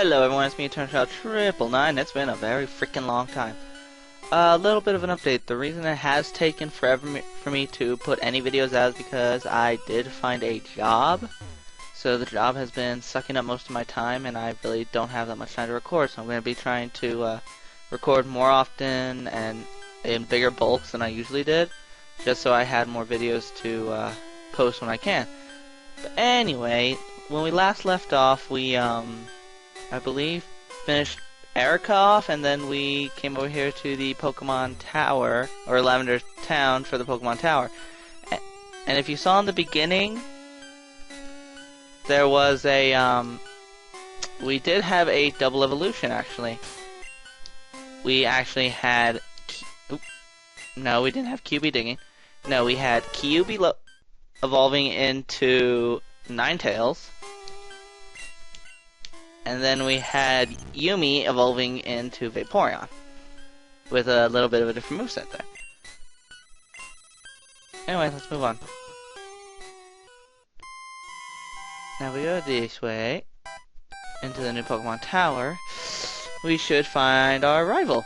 Hello everyone, it's me, Eternal999. It's been a very freaking long time. A little bit of an update. The reason it has taken forever for me to put any videos out is because I did find a job. So the job has been sucking up most of my time and I really don't have that much time to record. So I'm going to be trying to record more often and in bigger bulks than I usually did. Just so I had more videos to post when I can. But anyway, when we last left off, we I believe finished Erica off, and then we came over here to the Pokemon Tower, or Lavender Town for the Pokemon Tower. And if you saw in the beginning, there was a, we did have a double evolution, actually. We actually had, no, we didn't have QB digging. No, we had Kyubi evolving into Ninetales. And then we had Yumi evolving into Vaporeon, with a little bit of a different moveset there. Anyway, let's move on. Now we go this way, into the new Pokemon Tower. We should find our rival.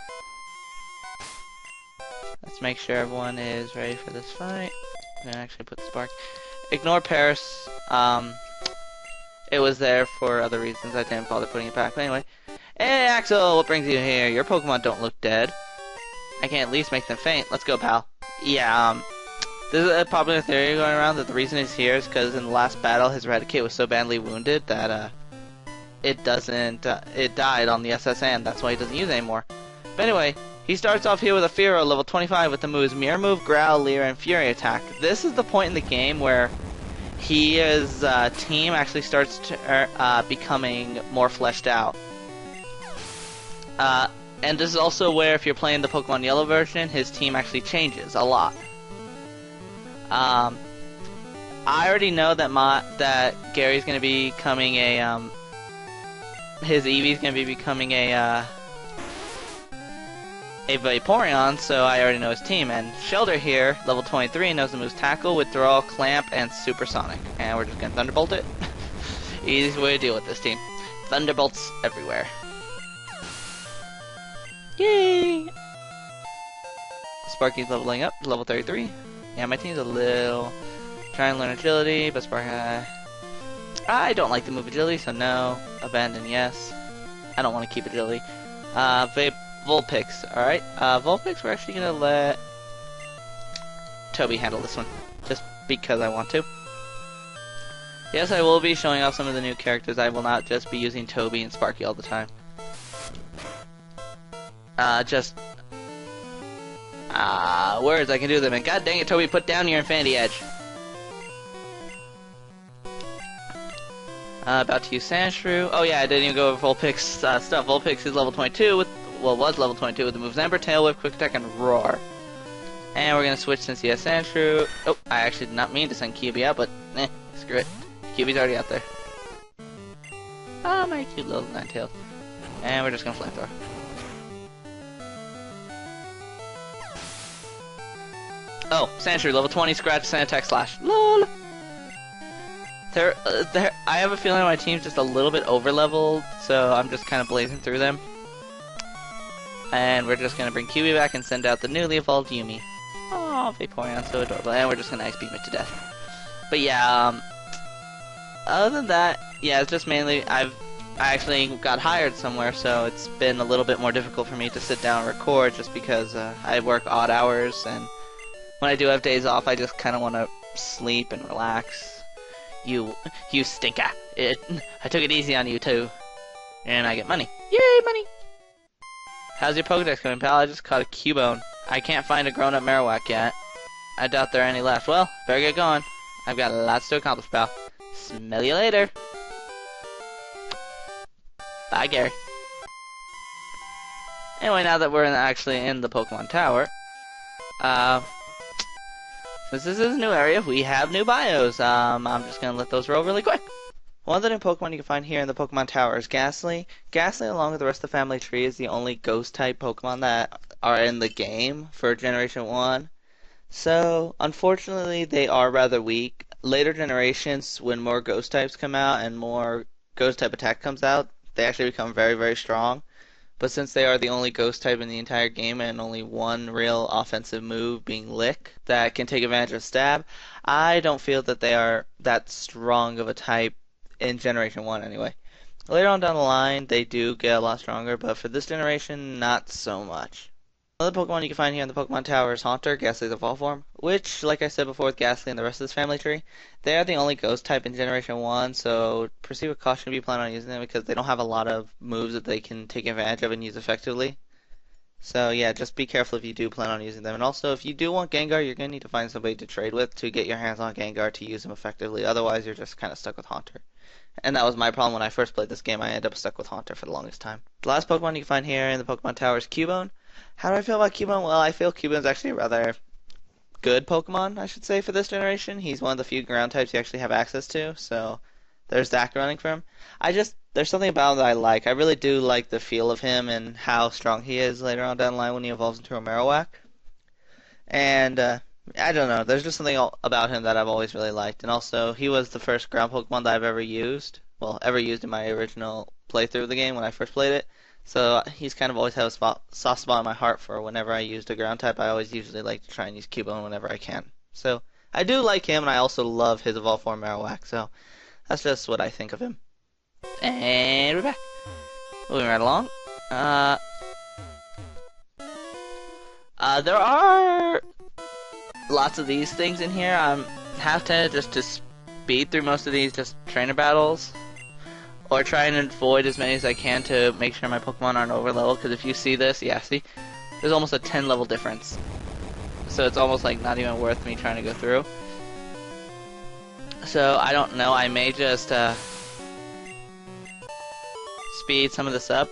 Let's make sure everyone is ready for this fight. I'm gonna actually put Spark. Ignore Paris. It was there for other reasons. I didn't bother putting it back. But anyway. Hey, Axel, what brings you here? Your Pokemon don't look dead. I can at least make them faint. Let's go, pal. Yeah, there's a popular theory going around that the reason he's here is because in the last battle, his Raticate was so badly wounded that, it died on the SSN. That's why he doesn't use it anymore. But anyway, he starts off here with a Fearow, level 25, with the moves Mirror Move, Growl, Leer, and Fury Attack. This is the point in the game where his team actually starts to, becoming more fleshed out. And this is also where, if you're playing the Pokemon Yellow version, his team actually changes a lot. I already know that Gary's going to be becoming a, his Eevee's going to be becoming a Vaporeon, so I already know his team. And Shelter here, level 23, knows the moves Tackle, Withdrawal, Clamp, and Supersonic. And we're just going to Thunderbolt it. Easy way to deal with this team. Thunderbolts everywhere. Yay! Sparky's leveling up to level 33. Yeah, my team's a little... trying to learn Agility, but I don't like the move Agility, so no. Abandon, yes. I don't want to keep Agility. Vulpix, alright. Vulpix, we're actually gonna let Toby handle this one, just because I want to. Yes, I will be showing off some of the new characters. I will not just be using Toby and Sparky all the time. Words, I can do them, and god dang it, Toby, put down your Infinity Edge. About to use Sandshrew. Oh yeah, I didn't even go over Vulpix stuff. Vulpix is level 22 with... well, was level 22 with the moves Ember, Tail Whip, Quick Attack, and Roar. And we're going to switch since he has Sandshrew. Oh, I actually did not mean to send Kyubi out, but screw it. Kyubi's already out there. Oh, my cute little Ninetales. And we're just going to Flamethrower. Oh, Sandshrew, level 20, Scratch, Sand Attack, Slash. LOL! I have a feeling my team's just a little bit over-leveled, so I'm just kind of blazing through them. And we're just going to bring Kyubi back and send out the newly evolved Yumi. Oh, Vaporeon, so adorable. And we're just going to Ice Beam it to death. But yeah, other than that, yeah, it's just mainly, I actually got hired somewhere, so it's been a little bit more difficult for me to sit down and record just because I work odd hours, and when I do have days off, I just kind of want to sleep and relax. You stinker. I took it easy on you, too. And I get money. Yay, money! How's your Pokedex going, pal? I just caught a Cubone. I can't find a grown-up Marowak yet. I doubt there are any left. Well, better get going. I've got lots to accomplish, pal. Smell you later. Bye, Gary. Anyway, now that we're actually in the Pokemon Tower, since this is a new area, we have new bios. I'm just gonna let those roll really quick. One of the new Pokemon you can find here in the Pokemon Tower is Ghastly. Ghastly, along with the rest of the family tree, is the only Ghost-type Pokemon that are in the game for Generation 1. So, unfortunately, they are rather weak. Later generations, when more Ghost-types come out and more Ghost-type attack comes out, they actually become very, very strong. But since they are the only ghost type in the entire game and only one real offensive move being Lick that can take advantage of Stab, I don't feel that they are that strong of a type in Generation 1 anyway. Later on down the line, they do get a lot stronger, but for this generation, not so much. Another Pokemon you can find here in the Pokemon Tower is Haunter, Ghastly's evolved form, which, like I said before with Ghastly and the rest of this family tree, they are the only ghost type in Generation 1, so proceed with caution if you plan on using them because they don't have a lot of moves that they can take advantage of and use effectively. So yeah, just be careful if you do plan on using them. And also, if you do want Gengar, you're going to need to find somebody to trade with to get your hands on Gengar to use them effectively, otherwise you're just kind of stuck with Haunter. And that was my problem when I first played this game, I ended up stuck with Haunter for the longest time. The last Pokemon you can find here in the Pokemon Tower is Cubone. How do I feel about Cubone? Well, I feel Cubone's actually a rather good Pokemon, I should say, for this generation. He's one of the few ground types you actually have access to, so there's that running for him. There's something about him that I like. I really do like the feel of him and how strong he is later on down the line when he evolves into a Marowak. And, I don't know, there's just something about him that I've always really liked. And also, he was the first ground Pokemon that I've ever used. Well, ever used in my original playthrough of the game when I first played it. So he's kind of always had a soft spot in my heart for whenever I used a ground type. I always usually like to try and use Cubone whenever I can. So I do like him, and I also love his evolved form Marowak. So that's just what I think of him. And we're back. Moving right along. There are lots of these things in here. I'm half tempted just to speed through most of these just trainer battles. Or try and avoid as many as I can to make sure my Pokemon aren't over level. Because if you see this, yeah, see? There's almost a 10 level difference. So it's almost like not even worth me trying to go through. So I don't know, I may just speed some of this up.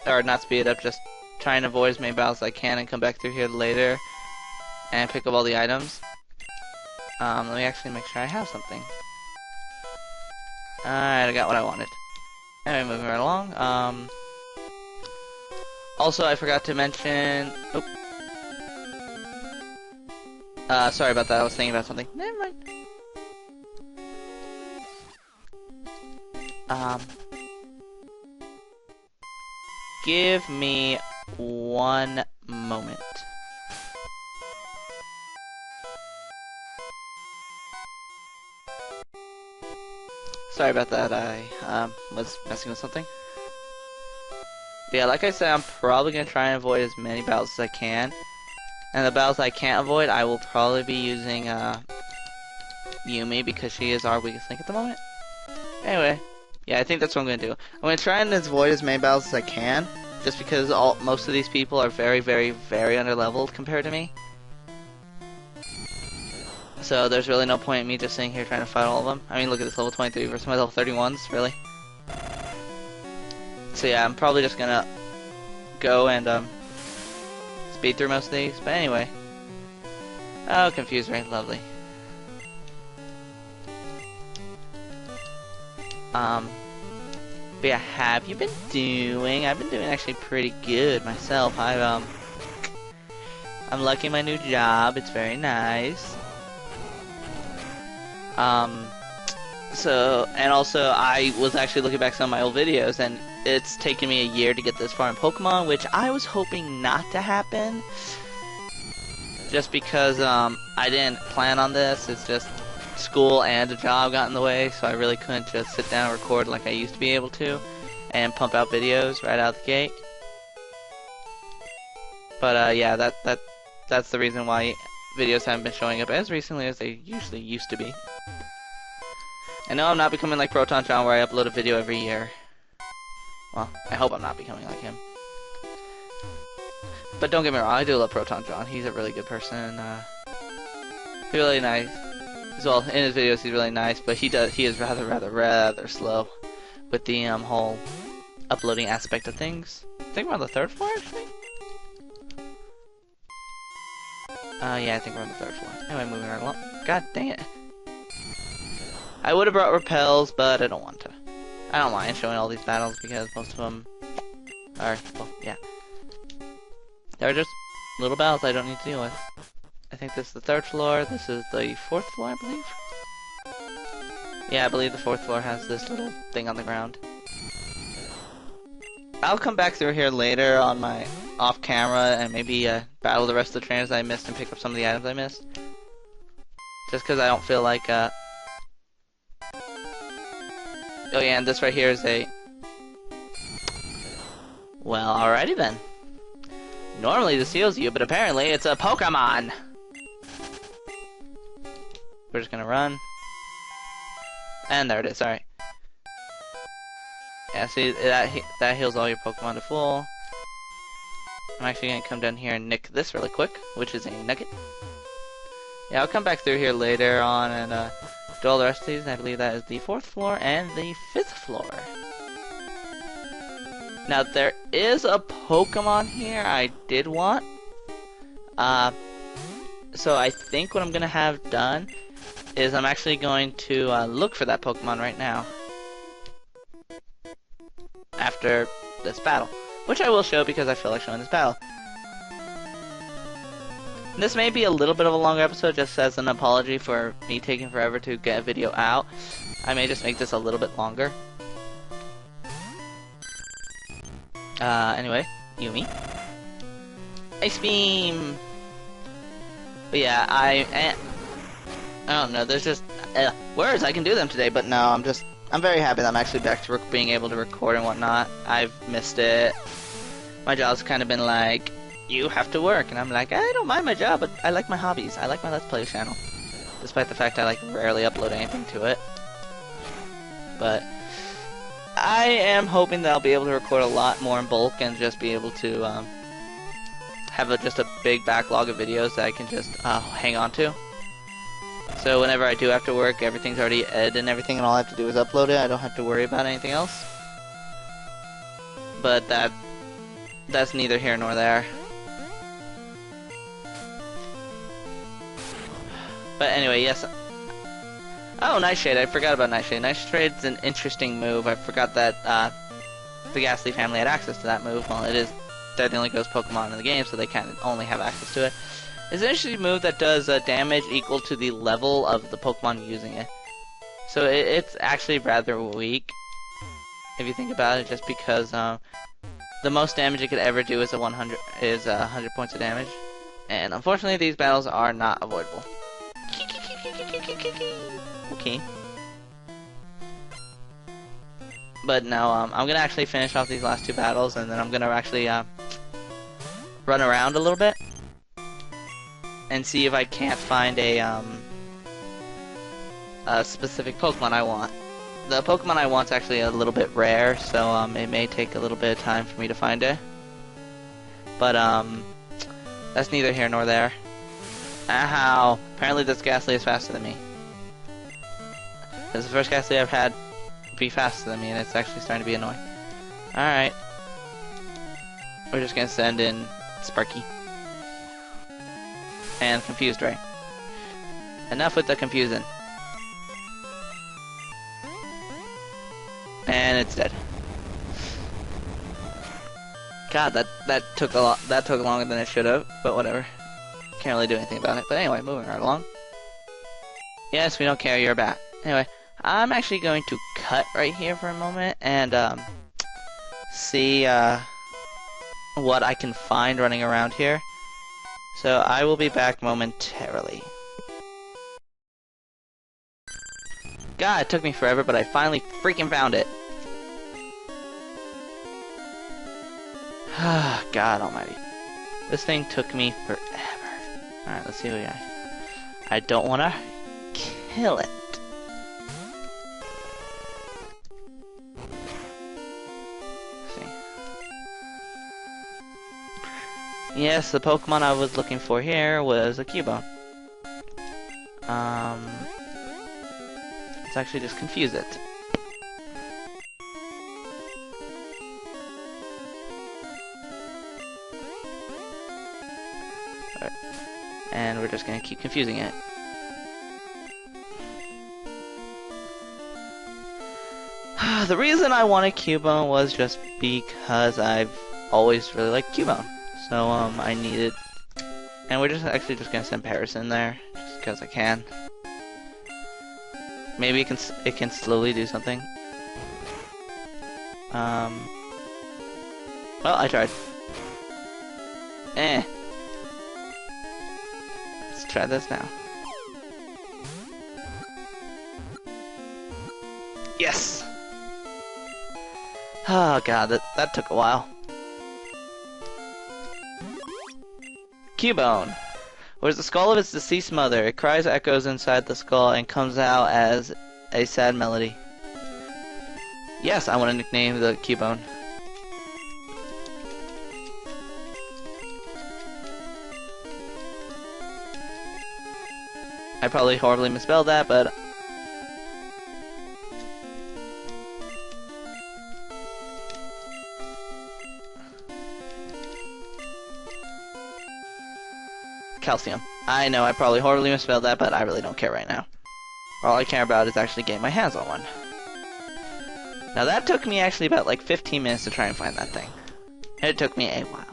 Or not speed it up, just try and avoid as many battles as I can and come back through here later. And pick up all the items. Let me actually make sure I have something. Alright, I got what I wanted. Anyway, moving right along. Also, I forgot to mention... Oop. Sorry about that, I was thinking about something. Never mind. Give me one moment. Sorry about that, I was messing with something. But yeah, like I said, I'm probably going to try and avoid as many battles as I can. And the battles I can't avoid, I will probably be using Yumi because she is our weakest link at the moment. Anyway, yeah, I think that's what I'm going to do. I'm going to try and avoid as many battles as I can, just because most of these people are very, very, very underleveled compared to me. So there's really no point in me just sitting here trying to fight all of them. I mean, look at this, level 23 versus my level 31s, really. So yeah, I'm probably just gonna go and speed through most of these. But anyway. Oh, confused ring, lovely. But yeah, have you been doing? I've been doing actually pretty good myself. I'm liking my new job. It's very nice. And also I was actually looking back some of my old videos, and it's taken me a year to get this far in Pokemon, which I was hoping not to happen. Just because, I didn't plan on this. It's just school and a job got in the way, so I really couldn't just sit down and record like I used to be able to, and pump out videos right out the gate. But, yeah, that's the reason why videos haven't been showing up as recently as they usually used to be. I know I'm not becoming like Proton John where I upload a video every year. Well, I hope I'm not becoming like him. But don't get me wrong, I do love Proton John. He's a really good person. He's really nice. Well, in his videos he's really nice, but he is rather slow with the whole uploading aspect of things. I think we're on the 3rd floor actually? Yeah, I think we're on the 3rd floor. Anyway, moving right along. God dang it. I would have brought repels, but I don't want to. I don't mind showing all these battles because most of them are, well, yeah. They're just little battles I don't need to deal with. I think this is the 3rd floor, this is the 4th floor, I believe? Yeah, I believe the 4th floor has this little thing on the ground. I'll come back through here later on my off camera and maybe battle the rest of the trainers I missed and pick up some of the items I missed. Just because I don't feel like oh yeah, and this right here is a... Well, alrighty then. Normally this heals you, but apparently it's a Pokemon! We're just gonna run. And there it is, alright. Yeah, see, that heals all your Pokemon to full. I'm actually gonna come down here and nick this really quick, which is a nugget. Yeah, I'll come back through here later on and do all the rest of these. I believe that is the 4th floor and the 5th floor. Now, there is a Pokemon here I did want. So I think what I'm gonna have done is I'm actually going to look for that Pokemon right now. After this battle. Which I will show because I feel like showing this battle. This may be a little bit of a longer episode just as an apology for me taking forever to get a video out. I may just make this a little bit longer. Anyway, Yumi. Ice Beam! But yeah, I don't know, there's just words, I can do them today, but no, I'm very happy that I'm actually back to being able to record and whatnot. I've missed it. My job's kind of been like, you have to work, and I'm like, I don't mind my job, but I like my hobbies. I like my Let's Play channel. Despite the fact I like rarely upload anything to it. But I am hoping that I'll be able to record a lot more in bulk and just be able to have just a big backlog of videos that I can just hang on to. So whenever I do have to work, everything's already edited and everything, and all I have to do is upload it. I don't have to worry about anything else. But that's neither here nor there. But anyway, yes. Oh, Nightshade. I forgot about Nightshade. Nightshade's an interesting move. I forgot that the Ghastly family had access to that move. Well, they're the only ghost Pokemon in the game, so they kind of only have access to it. It's an interesting move that does damage equal to the level of the Pokemon using it. So it's actually rather weak, if you think about it, just because the most damage it could ever do is 100 points of damage. And unfortunately, these battles are not avoidable. Okay. But no, I'm gonna actually finish off these last 2 battles, and then I'm gonna actually run around a little bit and see if I can't find a specific Pokemon I want. The Pokemon I want is actually a little bit rare, so it may take a little bit of time for me to find it. But that's neither here nor there. Ow! Apparently this Ghastly is faster than me. This is the first Ghastly I've had be faster than me, and it's actually starting to be annoying. Alright. We're just gonna send in Sparky. And Confused Ray. Enough with the confusing. And it's dead. God, that took longer than it should have, but whatever. Can't really do anything about it. But anyway, moving right along. Yes, we don't care, you're a bat. Anyway, I'm actually going to cut right here for a moment and see what I can find running around here. So I will be back momentarily. God, it took me forever, but I finally freaking found it. God almighty. This thing took me forever. Alright, let's see what we got. I don't want to kill it. Let's see. Yes, the Pokemon I was looking for here was a Cubone. Let's actually just confuse it. And we're just gonna keep confusing it. The reason I wanted Cubone was just because I've always really liked Cubone. So I needed, and we're just actually just gonna send Paris in there just because I can. Maybe it can slowly do something. Well, I tried. Eh. Let's try this now. Yes! Oh god, that took a while. Cubone. Where's the skull of its deceased mother? It cries echoes inside the skull and comes out as a sad melody. Yes, I want to nickname the Cubone. I probably horribly misspelled that, but... Calcium. I know I probably horribly misspelled that, but I really don't care right now. All I care about is actually getting my hands on one. Now that took me actually about like 15 minutes to try and find that thing. It took me a while.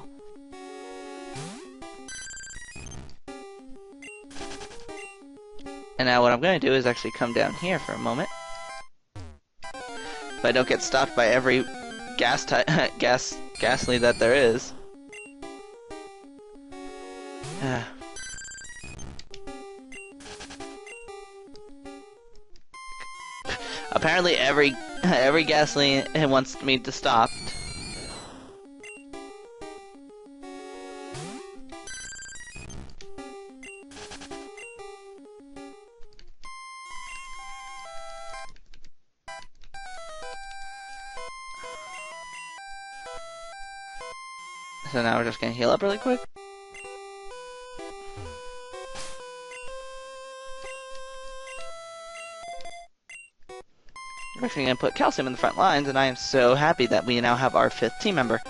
And now what I'm going to do is actually come down here for a moment. If I don't get stopped by every ghastly that there is. Apparently every Ghastly wants me to stop. So now we're just gonna heal up really quick. We're actually going to put Calcium in the front lines, and I am so happy that we now have our 5th team member.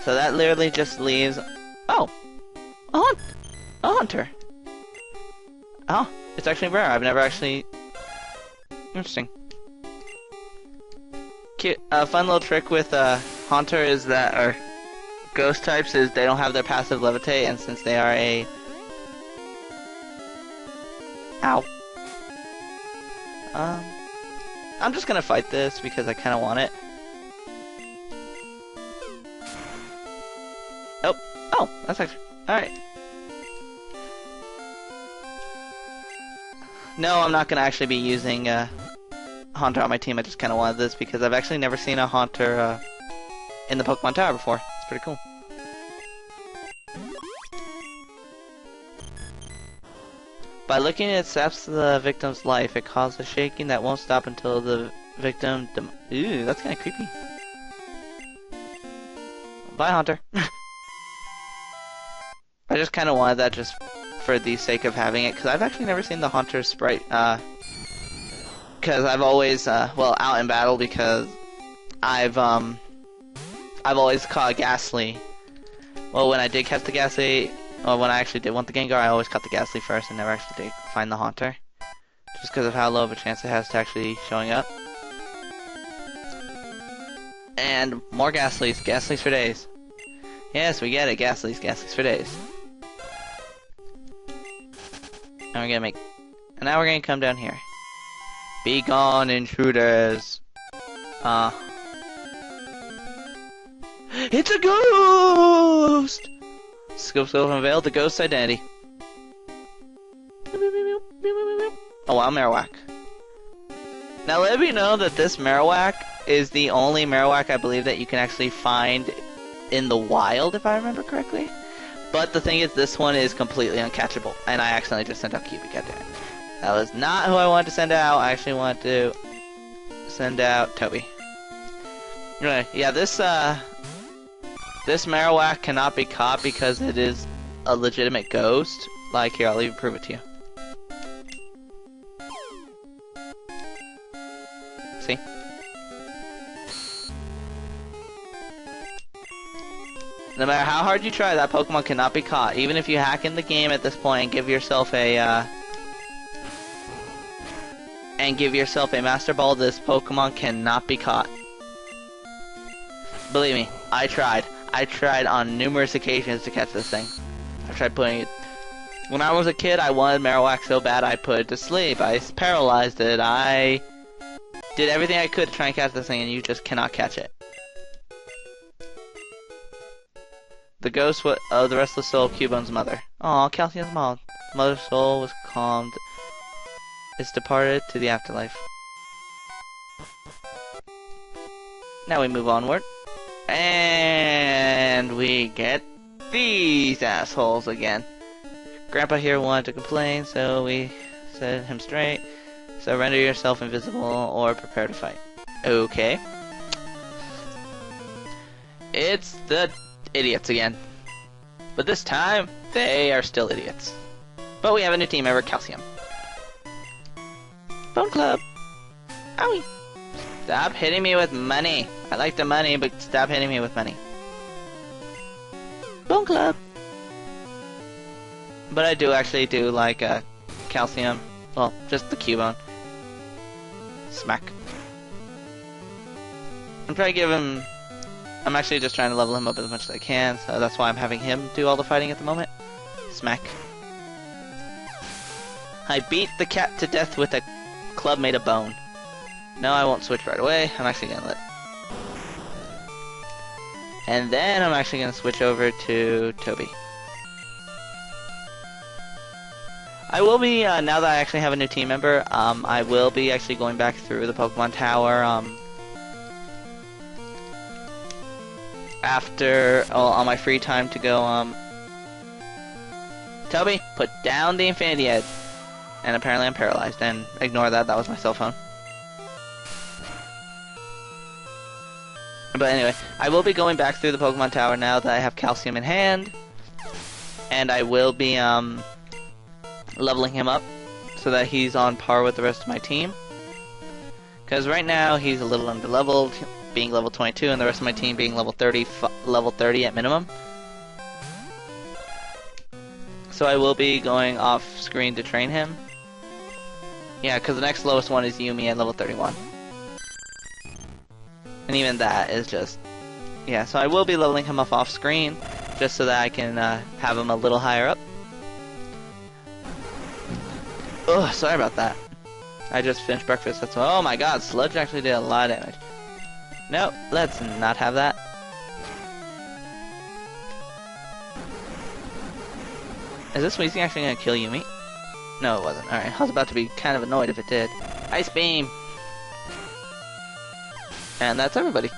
So that literally just leaves... Oh! A Haunter! Oh, it's actually rare. I've never actually... Interesting. Cute. A fun little trick with Haunter is that... Or Ghost types is they don't have their passive Levitate, and since they are a... Ow. I'm just gonna fight this because I kinda want it. Oh, that's actually... Alright. No, I'm not gonna actually be using Haunter on my team, I just kinda wanted this because I've actually never seen a Haunter in the Pokemon Tower before. It's pretty cool. By looking at it saps the victim's life, it causes shaking that won't stop until the victim Ooh, that's kinda creepy. Bye, Haunter. I just kinda wanted that just for the sake of having it, because I've actually never seen the Haunter sprite, because I've always, well, out in battle, because I've always caught a Ghastly. Well, when I did catch the Ghastly, well, when I actually did want the Gengar, I always caught the Ghastly first and never actually did find the Haunter. Just because of how low of a chance it has to actually showing up. And more Ghastlys. Ghastlys for days. Yes, we get it. Ghastlys. Ghastlys for days. And we're gonna make... And now we're gonna come down here. Be gone, intruders. It's a ghost! Scope unveiled the ghost's identity. Oh wow, Marowak. Now let me know that this Marowak is the only Marowak I believe that you can actually find in the wild, if I remember correctly. But the thing is, this one is completely uncatchable, and I accidentally just sent out Cubey, goddammit. That was not who I wanted to send out. I actually wanted to send out Toby. Anyway, yeah, this Marowak cannot be caught because it is a legitimate ghost. Like, here, I'll even prove it to you. See? No matter how hard you try, that Pokemon cannot be caught. Even if you hack in the game at this point and give yourself a, Master Ball, this Pokemon cannot be caught. Believe me, I tried. I tried on numerous occasions to catch this thing. I tried putting it... When I was a kid, I wanted Marowak so bad I put it to sleep. I paralyzed it. I did everything I could to try and catch this thing, and you just cannot catch it. The ghost of the restless soul of Cubone's mother. Aw, Calcium's mom. The mother's soul was calmed. It's departed to the afterlife. Now we move onward. And we get these assholes again. Grandpa here wanted to complain, so we set him straight. So render yourself invisible or prepare to fight. Okay. It's the idiots again. But this time, they are still idiots. But we have a new team member, Calcium. Bone Club! Owie! Stop hitting me with money. I like the money, but stop hitting me with money. Bone Club! But I do actually do like Calcium. Well, just the Cubone. Smack. I'm trying to give him... I'm actually just trying to level him up as much as I can, so that's why I'm having him do all the fighting at the moment. Smack. I beat the cat to death with a club made of bone. No, I won't switch right away. I'm actually gonna let... And then I'm actually gonna switch over to Toby. I will be, now that I actually have a new team member, I will be actually going back through the Pokemon Tower, after, on my free time to go, Toby, put down the Infinity Edge. And apparently I'm paralyzed, and ignore that, that was my cell phone. But anyway, I will be going back through the Pokemon Tower now that I have Calcium in hand. And I will be, leveling him up so that he's on par with the rest of my team. Because right now he's a little under-leveled, being level 22, and the rest of my team being level 30 at minimum. So I will be going off screen to train him. Yeah, because the next lowest one is Yumi at level 31. And even that is just... Yeah, so I will be leveling him up off screen, just so that I can have him a little higher up. Ugh, sorry about that. I just finished breakfast, that's why. Oh my god, Sludge actually did a lot of damage. No, let's not have that. Is this Weezing actually gonna kill Yumi? No, it wasn't. Alright, I was about to be kind of annoyed if it did. Ice Beam! And that's everybody.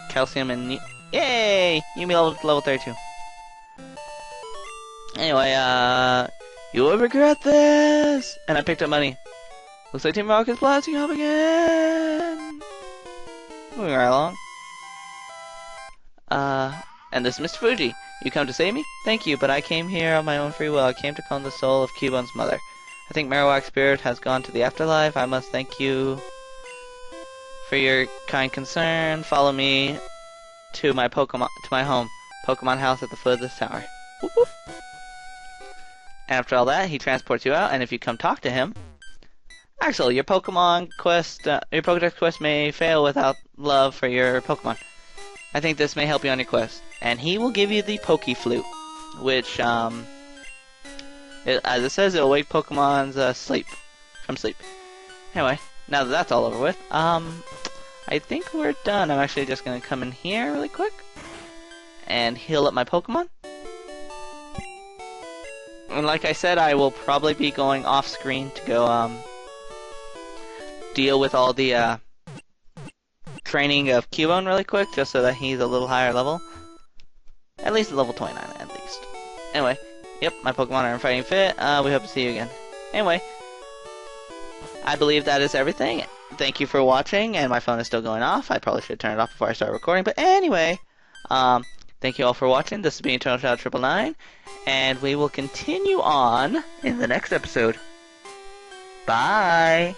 Calcium and... Yay! Yumi level 32. Anyway, you will regret this! And I picked up money. Looks like Team Rocket's blasting up again! Moving right along. And this is Mr. Fuji. You come to save me? Thank you, but I came here on my own free will. I came to calm the soul of Cubone's mother. I think Marowak's spirit has gone to the afterlife. I must thank you for your kind concern. Follow me to my home, Pokemon house at the foot of this tower. Whoop, whoop. After all that, he transports you out, and if you come talk to him... Axel, your Pokemon quest, your Pokedex quest may fail without love for your Pokemon. I think this may help you on your quest. And he will give you the Pokeflute, which, as it says, it'll wake Pokemon's from sleep. Anyway, now that that's all over with, I think we're done. I'm actually just gonna come in here really quick and heal up my Pokemon. And like I said, I will probably be going off screen to go, deal with all the, training of Cubone really quick, just so that he's a little higher level. At least level 29, at least. Anyway, yep, my Pokemon are in fighting fit. We hope to see you again. Anyway, I believe that is everything. Thank you for watching, and my phone is still going off. I probably should turn it off before I start recording, but anyway, thank you all for watching. This has been Eternal Shadow 999, and we will continue on in the next episode. Bye!